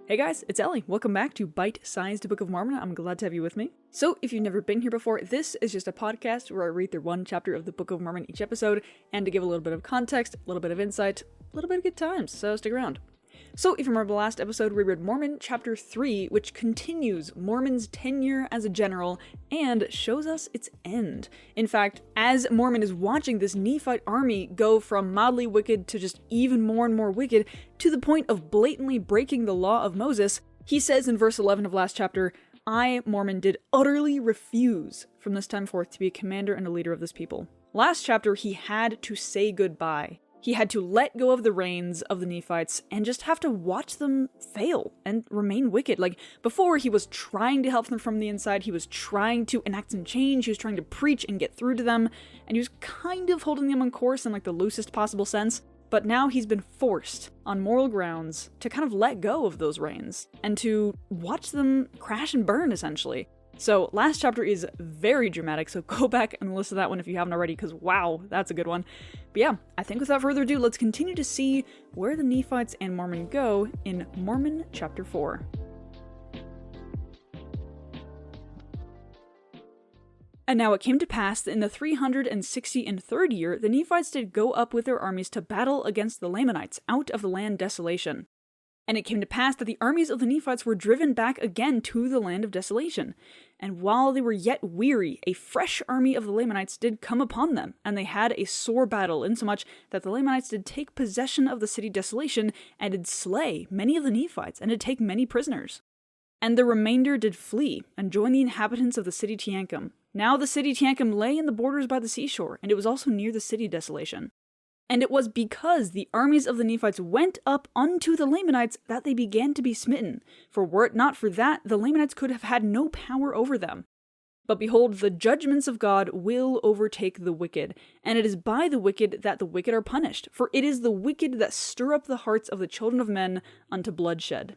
Hey guys, it's Ellie. Welcome back to Bite-Sized Book of Mormon. I'm glad to have you with me. So, if you've never been here before, this is just a podcast where I read through one chapter of the Book of Mormon each episode, and to give a little bit of context, a little bit of insight, a little bit of good times, so stick around. So, if you remember the last episode, we read Mormon chapter 3, which continues Mormon's tenure as a general and shows us its end. In fact, as Mormon is watching this Nephite army go from mildly wicked to just even more and more wicked, to the point of blatantly breaking the law of Moses, he says in verse 11 of last chapter, I, Mormon, did utterly refuse from this time forth to be a commander and a leader of this people. Last chapter, he had to say goodbye. He had to let go of the reins of the Nephites and just have to watch them fail and remain wicked. Like, before, he was trying to help them from the inside, he was trying to enact some change, he was trying to preach and get through to them, and he was kind of holding them on course in like the loosest possible sense. But now he's been forced, on moral grounds, to kind of let go of those reins, and to watch them crash and burn, essentially. So, last chapter is very dramatic, so go back and listen to that one if you haven't already, because wow, that's a good one. But yeah, I think without further ado, let's continue to see where the Nephites and Mormon go in Mormon chapter 4. And now it came to pass that in the 363rd year, the Nephites did go up with their armies to battle against the Lamanites out of the land desolation. And it came to pass that the armies of the Nephites were driven back again to the land of desolation. And while they were yet weary, a fresh army of the Lamanites did come upon them, and they had a sore battle, insomuch that the Lamanites did take possession of the city desolation, and did slay many of the Nephites, and did take many prisoners. And the remainder did flee, and join the inhabitants of the city Teancum. Now the city Teancum lay in the borders by the seashore, and it was also near the city desolation. And it was because the armies of the Nephites went up unto the Lamanites that they began to be smitten. For were it not for that, the Lamanites could have had no power over them. But behold, the judgments of God will overtake the wicked, and it is by the wicked that the wicked are punished. For it is the wicked that stir up the hearts of the children of men unto bloodshed.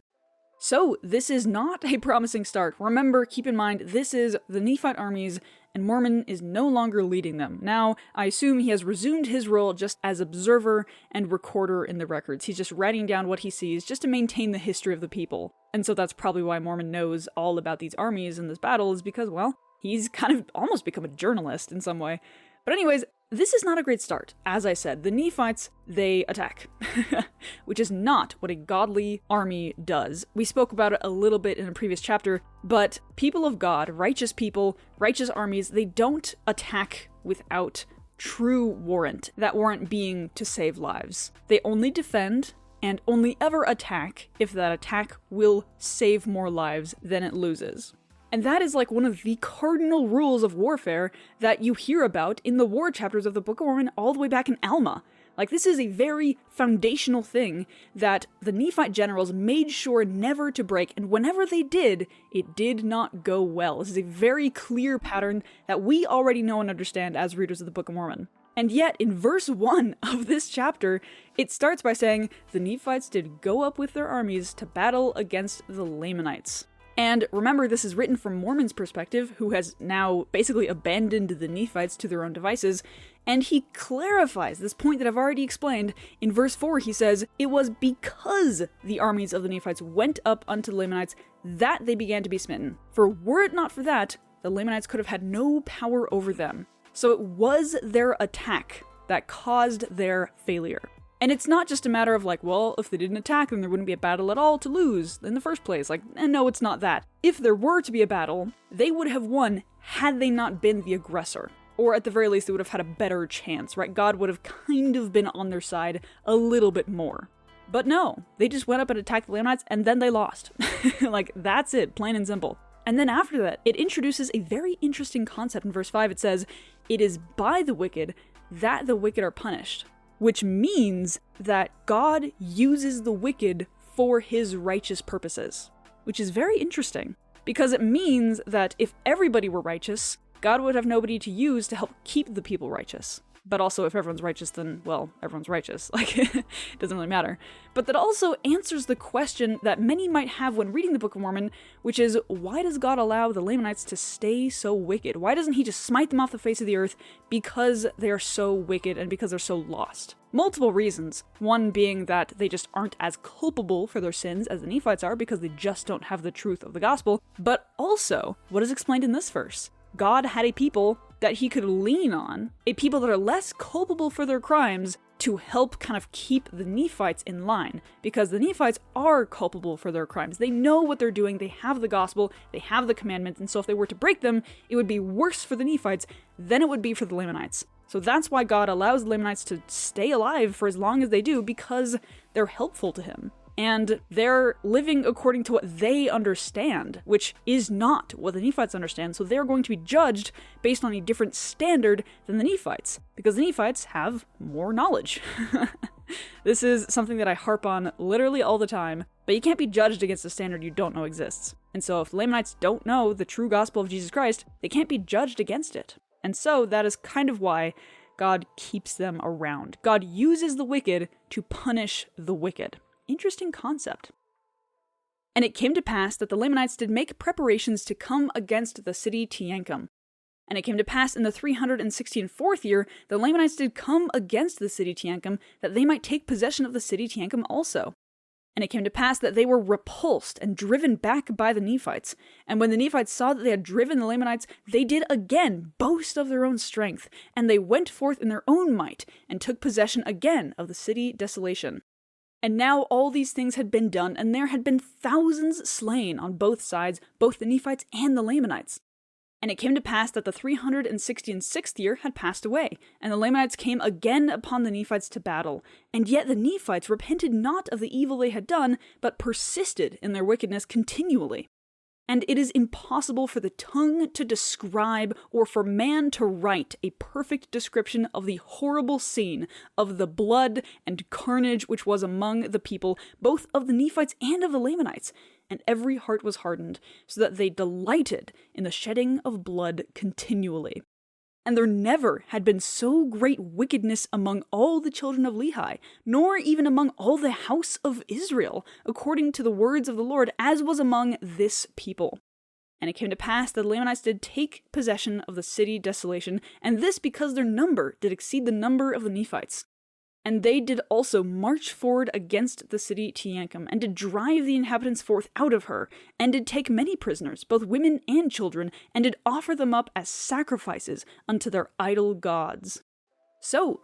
So, this is not a promising start. Remember, keep in mind, this is the Nephite armies, and Mormon is no longer leading them. Now, I assume he has resumed his role just as observer and recorder in the records. He's just writing down what he sees just to maintain the history of the people. And so that's probably why Mormon knows all about these armies and this battle, is because, well, he's kind of almost become a journalist in some way. But anyways, this is not a great start. As I said, the Nephites, they attack, which is not what a godly army does. We spoke about it a little bit in a previous chapter, but people of God, righteous people, righteous armies, they don't attack without true warrant, that warrant being to save lives. They only defend and only ever attack if that attack will save more lives than it loses. And that is like one of the cardinal rules of warfare that you hear about in the war chapters of the Book of Mormon all the way back in Alma. Like, this is a very foundational thing that the Nephite generals made sure never to break, and whenever they did, it did not go well. This is a very clear pattern that we already know and understand as readers of the Book of Mormon. And yet, in verse 1 of this chapter, it starts by saying, the Nephites did go up with their armies to battle against the Lamanites. And remember, this is written from Mormon's perspective, who has now basically abandoned the Nephites to their own devices, and he clarifies this point that I've already explained. In verse 4, he says, it was because the armies of the Nephites went up unto the Lamanites that they began to be smitten. For were it not for that, the Lamanites could have had no power over them. So it was their attack that caused their failure. And it's not just a matter of like, well, if they didn't attack, then there wouldn't be a battle at all to lose in the first place. Like, no, it's not that. If there were to be a battle, they would have won had they not been the aggressor. Or at the very least, they would have had a better chance, right? God would have kind of been on their side a little bit more. But no, they just went up and attacked the Lamanites, and then they lost. Like, that's it, plain and simple. And then after that, it introduces a very interesting concept. In verse 5, it says, it is by the wicked that the wicked are punished. Which means that God uses the wicked for his righteous purposes. Which is very interesting, because it means that if everybody were righteous, God would have nobody to use to help keep the people righteous. But also, if everyone's righteous, then, well, everyone's righteous. Like, it doesn't really matter. But that also answers the question that many might have when reading the Book of Mormon, which is, why does God allow the Lamanites to stay so wicked? Why doesn't he just smite them off the face of the earth because they are so wicked and because they're so lost? Multiple reasons. One being that they just aren't as culpable for their sins as the Nephites are because they just don't have the truth of the gospel. But also, what is explained in this verse? God had a people that he could lean on, a people that are less culpable for their crimes, to help kind of keep the Nephites in line, because the Nephites are culpable for their crimes. They know what they're doing, they have the gospel, they have the commandments, and so if they were to break them, it would be worse for the Nephites than it would be for the Lamanites. So that's why God allows the Lamanites to stay alive for as long as they do, because they're helpful to him. And they're living according to what they understand, which is not what the Nephites understand, so they're going to be judged based on a different standard than the Nephites, because the Nephites have more knowledge. This is something that I harp on literally all the time, but you can't be judged against a standard you don't know exists. And so if the Lamanites don't know the true gospel of Jesus Christ, they can't be judged against it. And so that is kind of why God keeps them around. God uses the wicked to punish the wicked. Interesting concept. And it came to pass that the Lamanites did make preparations to come against the city Teancum. And it came to pass in the 364th year, the Lamanites did come against the city Teancum, that they might take possession of the city Teancum also. And it came to pass that they were repulsed and driven back by the Nephites. And when the Nephites saw that they had driven the Lamanites, they did again boast of their own strength, and they went forth in their own might, and took possession again of the city Desolation. And now all these things had been done, and there had been thousands slain on both sides, both the Nephites and the Lamanites. And it came to pass that the 366th year had passed away, and the Lamanites came again upon the Nephites to battle. And yet the Nephites repented not of the evil they had done, but persisted in their wickedness continually. And it is impossible for the tongue to describe or for man to write a perfect description of the horrible scene of the blood and carnage which was among the people, both of the Nephites and of the Lamanites. And every heart was hardened, so that they delighted in the shedding of blood continually. And there never had been so great wickedness among all the children of Lehi, nor even among all the house of Israel, according to the words of the Lord, as was among this people. And it came to pass that the Lamanites did take possession of the city Desolation, and this because their number did exceed the number of the Nephites. And they did also march forward against the city Teancum, and did drive the inhabitants forth out of her, and did take many prisoners, both women and children, and did offer them up as sacrifices unto their idol gods. So,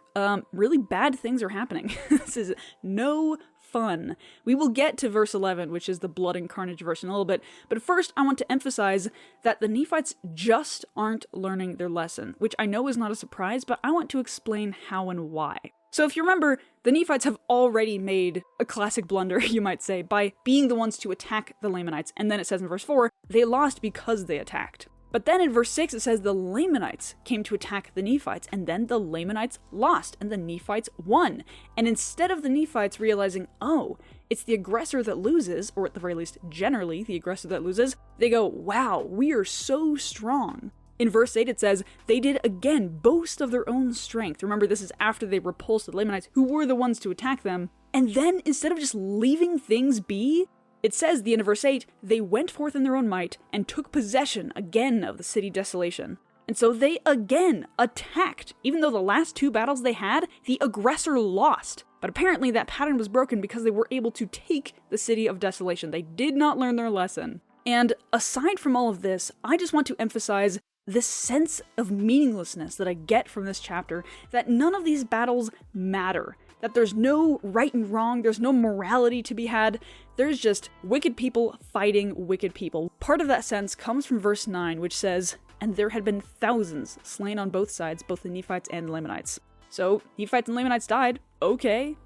really bad things are happening. This is no fun. We will get to verse 11, which is the blood and carnage verse in a little bit, but first I want to emphasize that the Nephites just aren't learning their lesson, which I know is not a surprise, but I want to explain how and why. So if you remember, the Nephites have already made a classic blunder, you might say, by being the ones to attack the Lamanites, and then it says in verse 4, they lost because they attacked. But then in verse 6 it says the Lamanites came to attack the Nephites, and then the Lamanites lost, and the Nephites won. And instead of the Nephites realizing, oh, it's the aggressor that loses, or at the very least, generally the aggressor that loses, they go, wow, we are so strong. In verse 8 it says, they did again boast of their own strength. Remember, this is after they repulsed the Lamanites, who were the ones to attack them. And then, instead of just leaving things be, it says, the end of verse 8, they went forth in their own might, and took possession again of the city Desolation. And so they again attacked. Even though the last two battles they had, the aggressor lost. But apparently that pattern was broken because they were able to take the city of Desolation. They did not learn their lesson. And aside from all of this, I just want to emphasize this sense of meaninglessness that I get from this chapter, that none of these battles matter, that there's no right and wrong, there's no morality to be had, there's just wicked people fighting wicked people. Part of that sense comes from verse 9, which says, and there had been thousands slain on both sides, both the Nephites and the Lamanites. So, Nephites and Lamanites died, okay.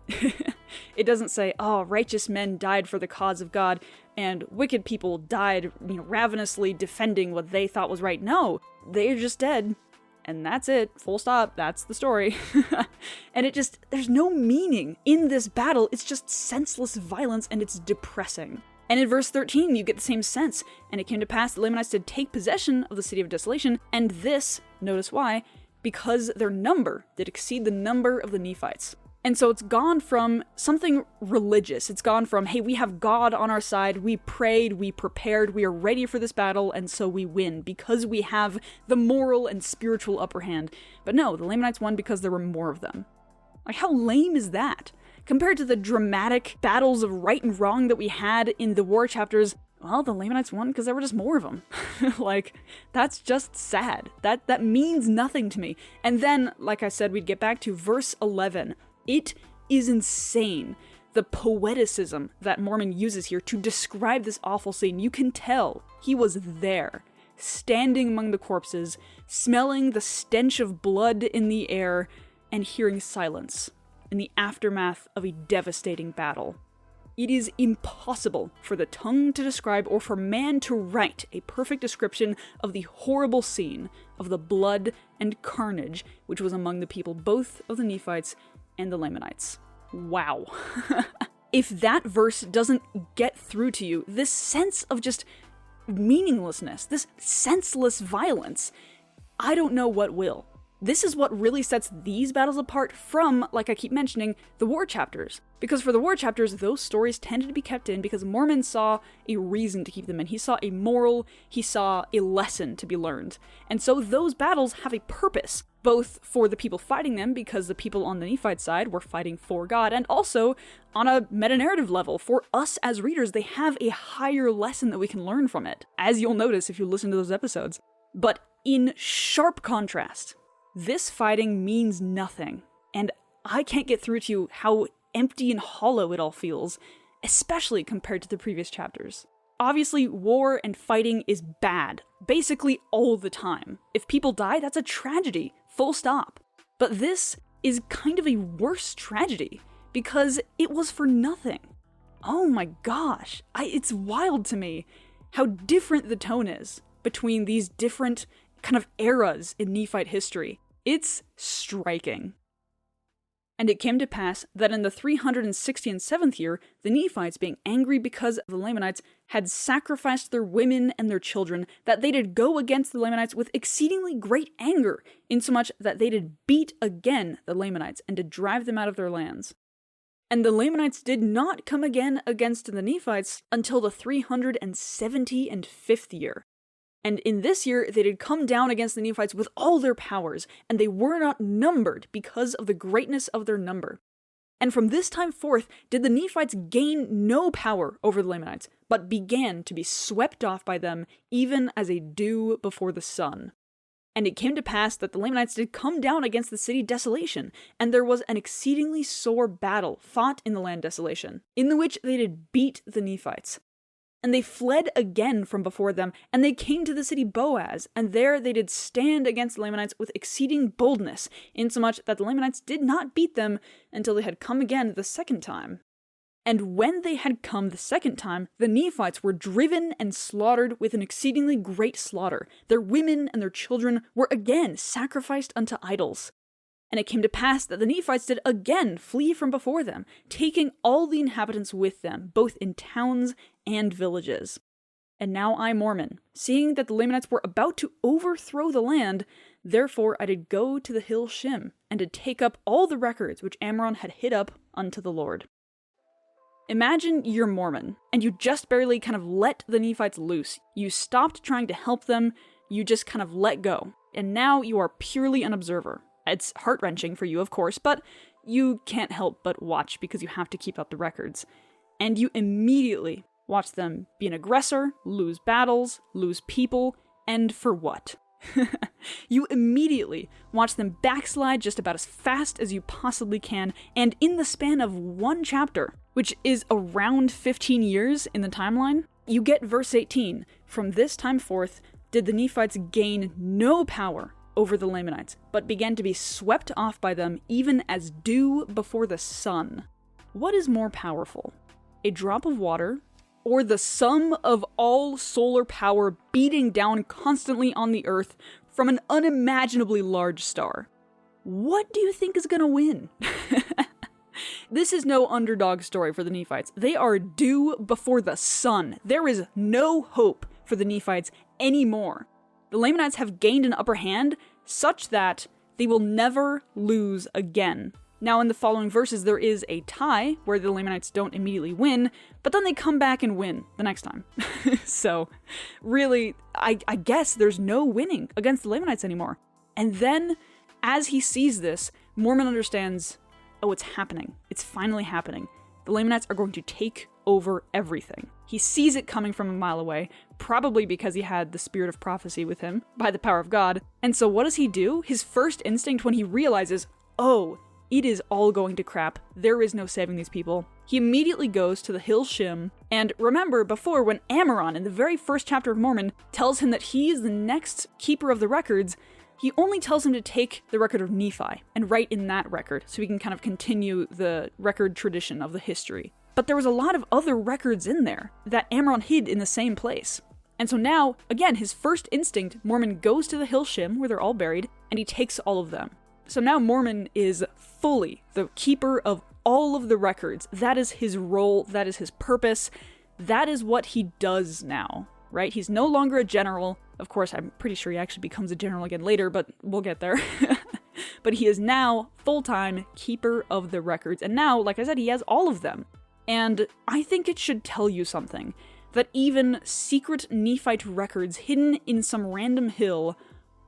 It doesn't say, oh, righteous men died for the cause of God, and wicked people died, ravenously defending what they thought was right. No, they're just dead. And that's it. Full stop. That's the story. And there's no meaning in this battle. It's just senseless violence, and it's depressing. And in verse 13, you get the same sense. And it came to pass that the Lamanites did take possession of the city of Desolation, and this, notice why, because their number did exceed the number of the Nephites. And so it's gone from something religious. It's gone from, hey, we have God on our side, we prayed, we prepared, we are ready for this battle, and so we win because we have the moral and spiritual upper hand. But no, the Lamanites won because there were more of them. Like, how lame is that? Compared to the dramatic battles of right and wrong that we had in the war chapters, well, the Lamanites won because there were just more of them. Like, that's just sad. That means nothing to me. And then, like I said, we'd get back to verse 11. It is insane, the poeticism that Mormon uses here to describe this awful scene. You can tell he was there, standing among the corpses, smelling the stench of blood in the air, and hearing silence in the aftermath of a devastating battle. It is impossible for the tongue to describe or for man to write a perfect description of the horrible scene of the blood and carnage which was among the people both of the Nephites and the Lamanites. Wow. If that verse doesn't get through to you, this sense of just meaninglessness, this senseless violence, I don't know what will. This is what really sets these battles apart from, like I keep mentioning, the war chapters. Because for the war chapters, those stories tended to be kept in because Mormon saw a reason to keep them in. He saw a moral, he saw a lesson to be learned. And so those battles have a purpose, both for the people fighting them, because the people on the Nephite side were fighting for God, and also on a meta-narrative level, for us as readers, they have a higher lesson that we can learn from it, as you'll notice if you listen to those episodes. But in sharp contrast, this fighting means nothing, and I can't get through to you how empty and hollow it all feels, especially compared to the previous chapters. Obviously, war and fighting is bad, basically all the time. If people die, that's a tragedy, full stop. But this is kind of a worse tragedy, because it was for nothing. Oh my gosh, it's wild to me how different the tone is between these different kind of eras in Nephite history. It's striking. And it came to pass that in the 367th year, the Nephites, being angry because the Lamanites had sacrificed their women and their children, that they did go against the Lamanites with exceedingly great anger, insomuch that they did beat again the Lamanites, and did drive them out of their lands. And the Lamanites did not come again against the Nephites until the 375th year. And in this year, they did come down against the Nephites with all their powers, and they were not numbered because of the greatness of their number. And from this time forth did the Nephites gain no power over the Lamanites, but began to be swept off by them, even as a dew before the sun. And it came to pass that the Lamanites did come down against the city Desolation, and there was an exceedingly sore battle fought in the land Desolation, in the which they did beat the Nephites. And they fled again from before them, and they came to the city Boaz, and there they did stand against the Lamanites with exceeding boldness, insomuch that the Lamanites did not beat them until they had come again the second time. And when they had come the second time, the Nephites were driven and slaughtered with an exceedingly great slaughter. Their women and their children were again sacrificed unto idols. And it came to pass that the Nephites did again flee from before them, taking all the inhabitants with them, both in towns and villages. And now I, Mormon, seeing that the Lamanites were about to overthrow the land, therefore I did go to the hill Shim, and did take up all the records which Amram had hid up unto the Lord. Imagine you're Mormon, and you just barely kind of let the Nephites loose. You stopped trying to help them, you just kind of let go, and now you are purely an observer. It's heart-wrenching for you, of course, but you can't help but watch because you have to keep up the records. And you immediately watch them be an aggressor, lose battles, lose people, and for what? You immediately watch them backslide just about as fast as you possibly can, and in the span of one chapter, which is around 15 years in the timeline, you get verse 18. From this time forth did the Nephites gain no power over the Lamanites, but began to be swept off by them even as dew before the sun. What is more powerful? A drop of water, or the sum of all solar power beating down constantly on the earth from an unimaginably large star? What do you think is gonna win? This is no underdog story for the Nephites. They are dew before the sun. There is no hope for the Nephites anymore. The Lamanites have gained an upper hand such that They will never lose again. Now, in the following verses, there is a tie where the Lamanites don't immediately win, but then they come back and win the next time. So, really, I guess there's no winning against the Lamanites anymore. And then, as he sees this, Mormon understands, oh, it's happening. It's finally happening. The Lamanites are going to take over everything. He sees it coming from a mile away, probably because he had the spirit of prophecy with him, by the power of God. And so what does he do? His first instinct when he realizes, oh, it is all going to crap. There is no saving these people. He immediately goes to the hill Shim, and remember before when Ammoron, in the very first chapter of Mormon, tells him that he is the next keeper of the records, he only tells him to take the record of Nephi and write in that record so he can kind of continue the record tradition of the history. But there was a lot of other records in there that Ammoron hid in the same place. And so now, again, his first instinct, Mormon goes to the hill Shim where they're all buried, and he takes all of them. So now Mormon is fully the keeper of all of the records. That is his role, that is his purpose, that is what he does now, right? He's no longer a general. Of course, I'm pretty sure he actually becomes a general again later, but we'll get there. But he is now full-time keeper of the records. And now, like I said, he has all of them. And I think it should tell you something, that even secret Nephite records hidden in some random hill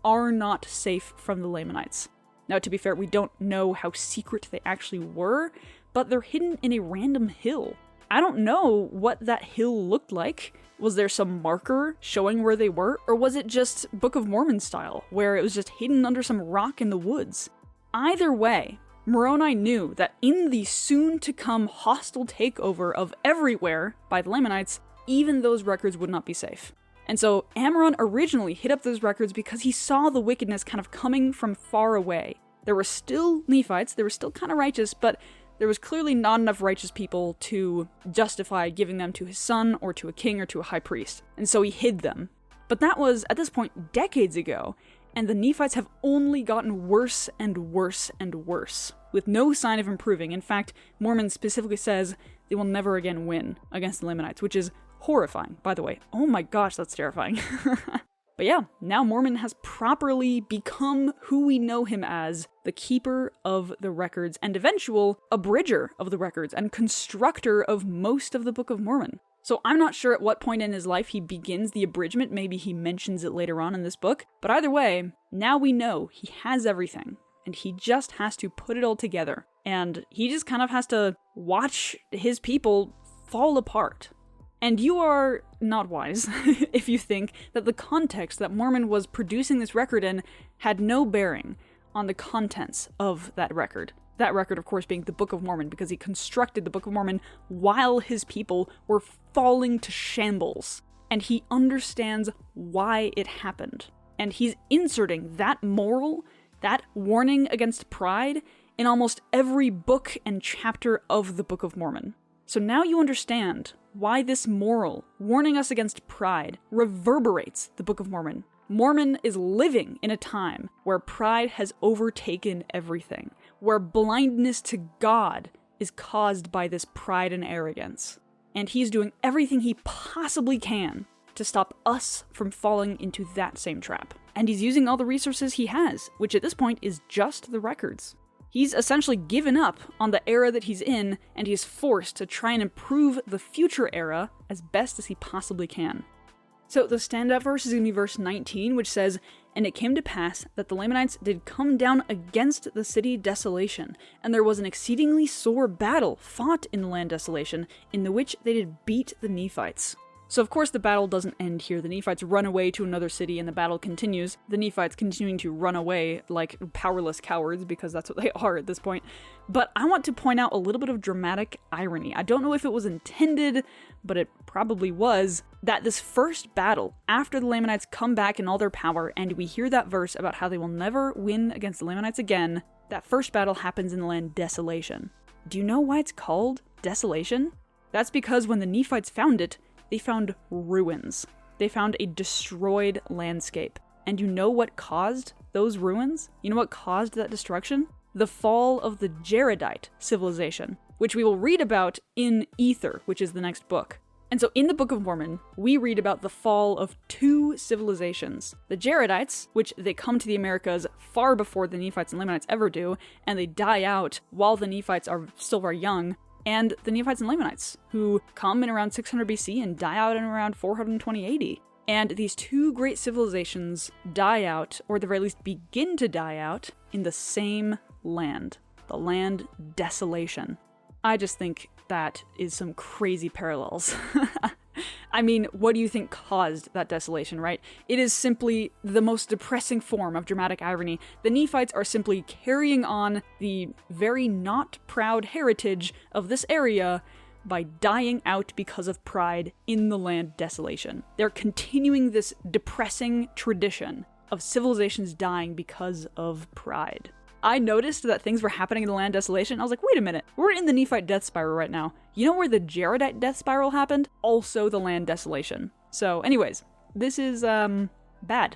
are not safe from the Lamanites. Now, to be fair, we don't know how secret they actually were, but they're hidden in a random hill. I don't know what that hill looked like. Was there some marker showing where they were, or was it just Book of Mormon style, where it was just hidden under some rock in the woods? Either way, Moroni knew that in the soon-to-come hostile takeover of everywhere by the Lamanites, even those records would not be safe. And so Ammoron originally hid up those records because he saw the wickedness kind of coming from far away. There were still Nephites, they were still kind of righteous, but there was clearly not enough righteous people to justify giving them to his son or to a king or to a high priest. And so he hid them. But that was, at this point, decades ago, and the Nephites have only gotten worse and worse and worse, with no sign of improving. In fact, Mormon specifically says they will never again win against the Lamanites, which is horrifying, by the way. Oh my gosh, that's terrifying. But yeah, now Mormon has properly become who we know him as, the keeper of the records, and eventual abridger of the records, and constructor of most of the Book of Mormon. So I'm not sure at what point in his life he begins the abridgment, maybe he mentions it later on in this book, but either way, now we know he has everything, and he just has to put it all together, and he just kind of has to watch his people fall apart. And you are not wise if you think that the context that Mormon was producing this record in had no bearing on the contents of that record. That record, of course, being the Book of Mormon, because he constructed the Book of Mormon while his people were falling to shambles. And he understands why it happened. And he's inserting that moral, that warning against pride, in almost every book and chapter of the Book of Mormon. So now you understand why this moral, warning us against pride, reverberates the Book of Mormon. Mormon is living in a time where pride has overtaken everything, where blindness to God is caused by this pride and arrogance. And he's doing everything he possibly can to stop us from falling into that same trap. And he's using all the resources he has, which at this point is just the records. He's essentially given up on the era that he's in, and he's forced to try and improve the future era as best as he possibly can. So the standout verse is going to be verse 19, which says, "And it came to pass that the Lamanites did come down against the city Desolation, and there was an exceedingly sore battle fought in the land Desolation, in the which they did beat the Nephites." So of course the battle doesn't end here. The Nephites run away to another city and the battle continues. The Nephites continuing to run away like powerless cowards, because that's what they are at this point. But I want to point out a little bit of dramatic irony. I don't know if it was intended, but it probably was, that this first battle, after the Lamanites come back in all their power, and we hear that verse about how they will never win against the Lamanites again, that first battle happens in the land Desolation. Do you know why it's called Desolation? That's because when the Nephites found it, they found ruins. They found a destroyed landscape. And you know what caused those ruins? You know what caused that destruction? The fall of the Jaredite civilization, which we will read about in Ether, which is the next book. And so in the Book of Mormon, we read about the fall of two civilizations. The Jaredites, which they come to the Americas far before the Nephites and Lamanites ever do, and they die out while the Nephites are still very young, and the Nephites and Lamanites, who come in around 600 BC and die out in around 420 AD. And these two great civilizations die out, or at the very least begin to die out, in the same land. The land desolation. I just think that is some crazy parallels. I mean, what do you think caused that desolation, right? It is simply the most depressing form of dramatic irony. The Nephites are simply carrying on the very not proud heritage of this area by dying out because of pride in the land desolation. They're continuing this depressing tradition of civilizations dying because of pride. I noticed that things were happening in the land desolation. I was like, wait a minute, we're in the Nephite death spiral right now. You know where the Jaredite death spiral happened? Also the land desolation. So anyways, this is, bad.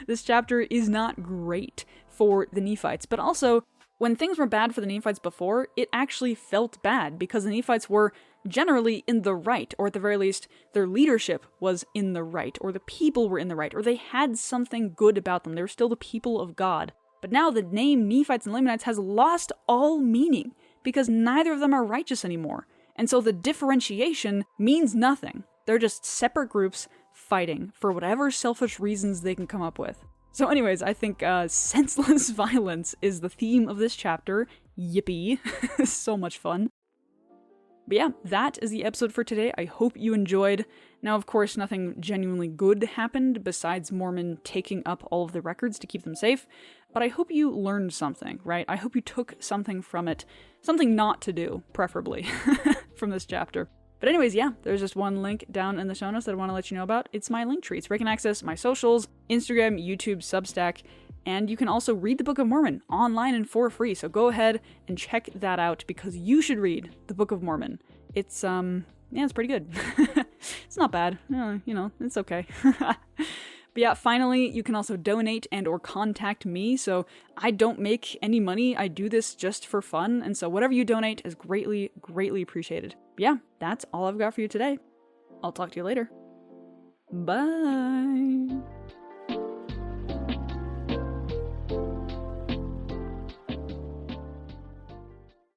This chapter is not great for the Nephites, but also, when things were bad for the Nephites before, it actually felt bad because the Nephites were generally in the right, or at the very least, their leadership was in the right, or the people were in the right, or they had something good about them. They were still the people of God. But now the name Nephites and Lamanites has lost all meaning because neither of them are righteous anymore. And so the differentiation means nothing. They're just separate groups fighting for whatever selfish reasons they can come up with. So anyways, I think senseless violence is the theme of this chapter. Yippee. So much fun. But yeah, that is the episode for today. I hope you enjoyed. Now, of course, nothing genuinely good happened besides Mormon taking up all of the records to keep them safe. But I hope you learned something, right? I hope you took something from it. Something not to do, preferably, from this chapter. But anyways, yeah, there's just one link down in the show notes that I want to let you know about. It's my link tree. It's where you can access my socials, Instagram, YouTube, Substack, and you can also read the Book of Mormon online and for free. So go ahead and check that out because you should read the Book of Mormon. It's, yeah, it's pretty good. It's not bad. It's okay. But yeah, finally, you can also donate and or contact me. So I don't make any money. I do this just for fun. And so whatever you donate is greatly, greatly appreciated. But yeah, that's all I've got for you today. I'll talk to you later. Bye.